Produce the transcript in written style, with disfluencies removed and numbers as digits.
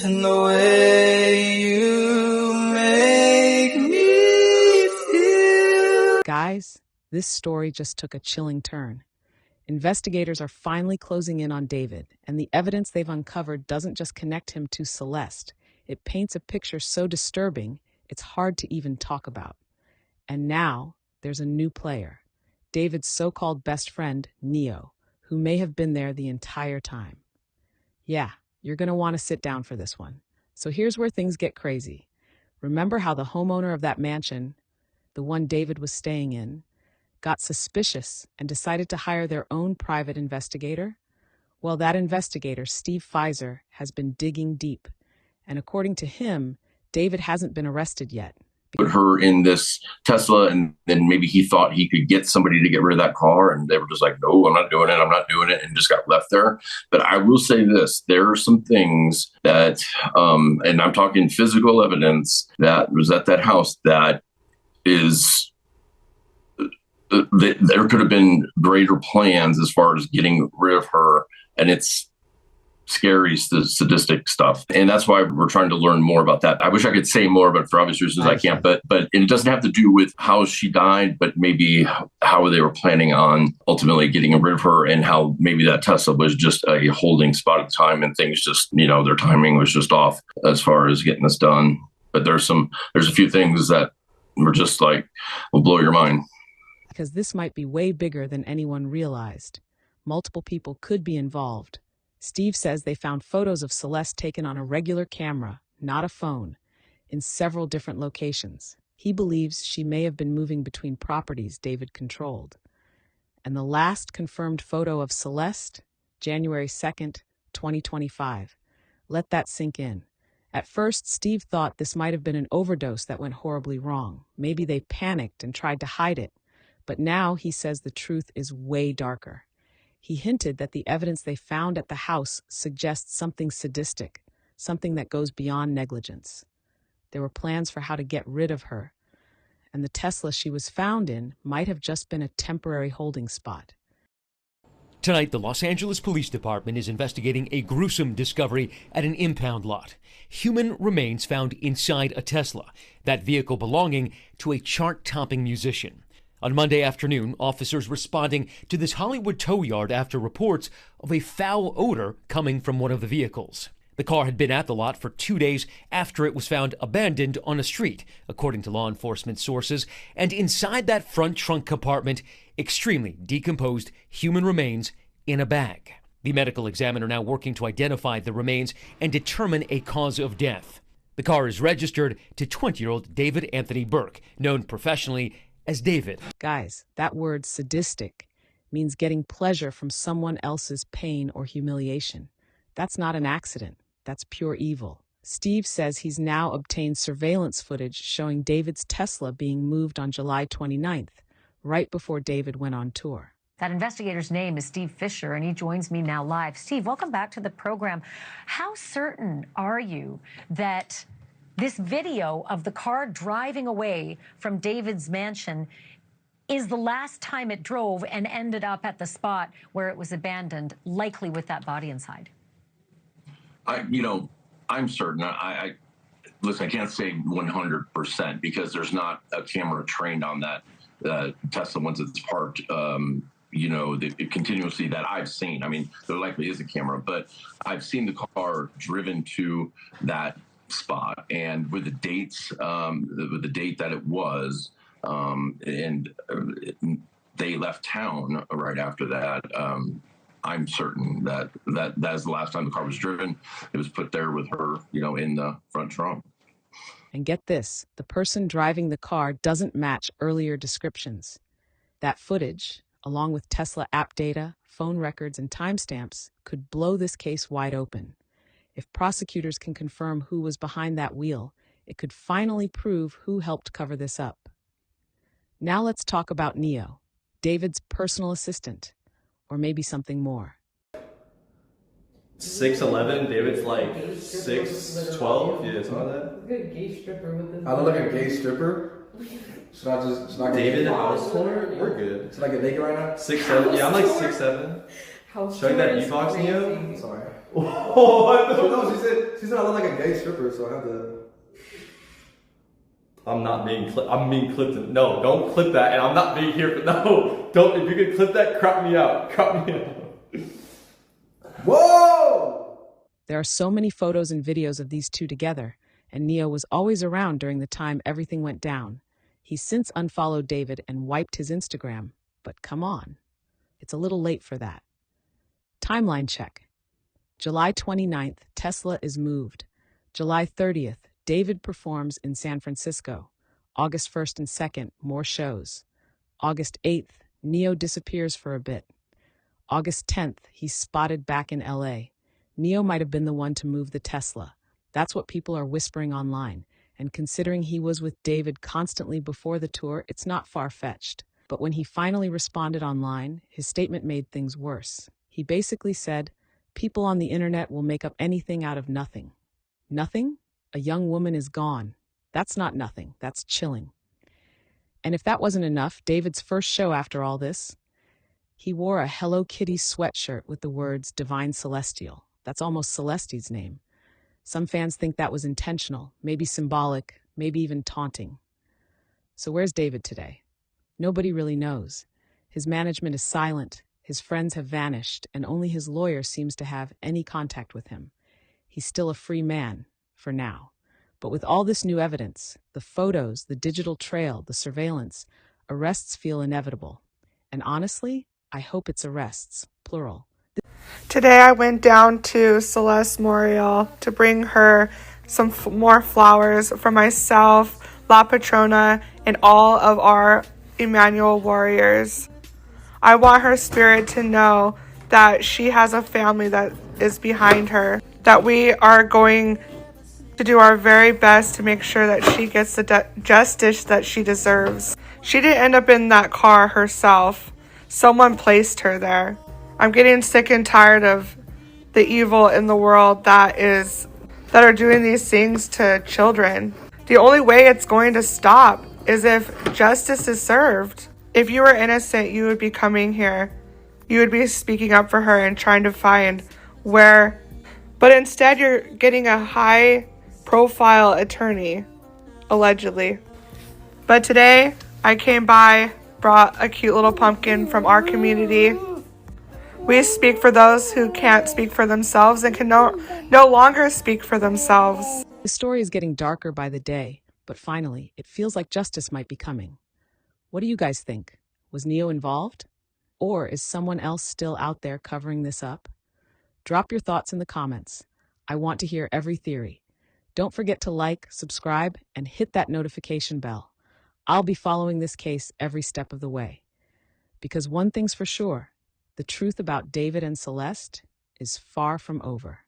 And the way you make me feel. Guys, this story just took a chilling turn. Investigators are finally closing in on David, and the evidence they've uncovered doesn't just connect him to Celeste. It paints a picture so disturbing, it's hard to even talk about. And now, there's a new player, David's so-called best friend, Neo, who may have been there the entire time. Yeah, you're going to want to sit down for this one. So here's where things get crazy. Remember how the homeowner of that mansion, the one David was staying in, got suspicious and decided to hire their own private investigator? Well, that investigator, Steve Fiser, has been digging deep. And according to him, David hasn't been arrested yet. Put her in this Tesla, and then maybe he thought he could get somebody to get rid of that car, and they were just like, no, I'm not doing it, and just got left there. But I will say this, there are some things that, and I'm talking physical evidence that was at that house that is, there could have been greater plans as far as getting rid of her, and it's scary, sadistic stuff. And that's why we're trying to learn more about that. I wish I could say more, but for obvious reasons I can't. But it doesn't have to do with how she died, but maybe how they were planning on ultimately getting rid of her, and how maybe that Tesla was just a holding spot at the time, and things just, their timing was just off as far as getting this done. But there's a few things that were just like, will blow your mind. Because this might be way bigger than anyone realized. Multiple people could be involved. Steve says they found photos of Celeste taken on a regular camera, not a phone, in several different locations. He believes she may have been moving between properties David controlled. And the last confirmed photo of Celeste, January 2nd, 2025. Let that sink in. At first, Steve thought this might have been an overdose that went horribly wrong. Maybe they panicked and tried to hide it. But now he says the truth is way darker. He hinted that the evidence they found at the house suggests something sadistic, something that goes beyond negligence. There were plans for how to get rid of her, and the Tesla she was found in might have just been a temporary holding spot. Tonight, the Los Angeles Police Department is investigating a gruesome discovery at an impound lot. Human remains found inside a Tesla, that vehicle belonging to a chart-topping musician. On Monday afternoon, officers responding to this Hollywood tow yard after reports of a foul odor coming from one of the vehicles. The car had been at the lot for 2 days after it was found abandoned on a street, according to law enforcement sources, and inside that front trunk compartment, extremely decomposed human remains in a bag. The medical examiner now working to identify the remains and determine a cause of death. The car is registered to 20-year-old David Anthony Burke, known professionally as David. Guys, that word sadistic means getting pleasure from someone else's pain or humiliation. That's not an accident. That's pure evil. Steve says he's now obtained surveillance footage showing David's Tesla being moved on July 29th, right before David went on tour. That investigator's name is Steve Fiser, and he joins me now live. Steve, welcome back to the program. How certain are you that this video of the car driving away from David's mansion is the last time it drove and ended up at the spot where it was abandoned, likely with that body inside? I'm certain. Listen, I can't say 100% because there's not a camera trained on that Tesla once it's parked. Continuously that I've seen. I mean, there likely is a camera, but I've seen the car driven to that spot, and with the dates, with the date that it was, and they left town right after that. I'm certain that is the last time the car was driven. It was put there with her, in the front trunk. And get this, the person driving the car doesn't match earlier descriptions. That footage, along with Tesla app data, phone records, and timestamps, could blow this case wide open. If prosecutors can confirm who was behind that wheel, it could finally prove who helped cover this up. Now let's talk about Neo, David's personal assistant, or maybe something more. 6'11", David's like 6'12", yeah, something like that. Look at a gay stripper with this. I look like a gay stripper. Should I David Householder? We're good. Should I get naked right now? 6'7", yeah, I'm like 6'7". How Show you that Evox, Neo? Sorry. What? No, she said I look like a gay stripper, so I had to. I'm not being clipped. I'm being clipped. No, don't clip that. And I'm not being here. No, don't. If you could clip that, crop me out. Crop me out. Whoa! There are so many photos and videos of these two together, and Neo was always around during the time everything went down. He's since unfollowed David and wiped his Instagram, but come on. It's a little late for that. Timeline check. July 29th, Tesla is moved. July 30th, David performs in San Francisco. August 1st and 2nd, more shows. August 8th, Neo disappears for a bit. August 10th, he's spotted back in LA. Neo might have been the one to move the Tesla. That's what people are whispering online. And considering he was with David constantly before the tour, it's not far-fetched. But when he finally responded online, his statement made things worse. He basically said, "People on the internet will make up anything out of nothing." Nothing? A young woman is gone. That's not nothing. That's chilling. And if that wasn't enough, David's first show after all this, he wore a Hello Kitty sweatshirt with the words Divine Celestial. That's almost Celeste's name. Some fans think that was intentional, maybe symbolic, maybe even taunting. So where's David today? Nobody really knows. His management is silent, his friends have vanished, and only his lawyer seems to have any contact with him. He's still a free man, for now. But with all this new evidence, the photos, the digital trail, the surveillance, arrests feel inevitable. And honestly, I hope it's arrests, plural. Today I went down to Celeste Memorial to bring her some more flowers for myself, La Patrona, and all of our Emmanuel warriors. I want her spirit to know that she has a family that is behind her, that we are going to do our very best to make sure that she gets the justice that she deserves. She didn't end up in that car herself. Someone placed her there. I'm getting sick and tired of the evil in the world that are doing these things to children. The only way it's going to stop is if justice is served. If you were innocent, you would be coming here. You would be speaking up for her and trying to find where. But instead, you're getting a high-profile attorney, allegedly. But today, I came by, brought a cute little pumpkin from our community. We speak for those who can't speak for themselves and can no longer speak for themselves. The story is getting darker by the day, but finally, it feels like justice might be coming. What do you guys think? Was Neo involved? Or is someone else still out there covering this up? Drop your thoughts in the comments. I want to hear every theory. Don't forget to like, subscribe, and hit that notification bell. I'll be following this case every step of the way. Because one thing's for sure, the truth about David and Celeste is far from over.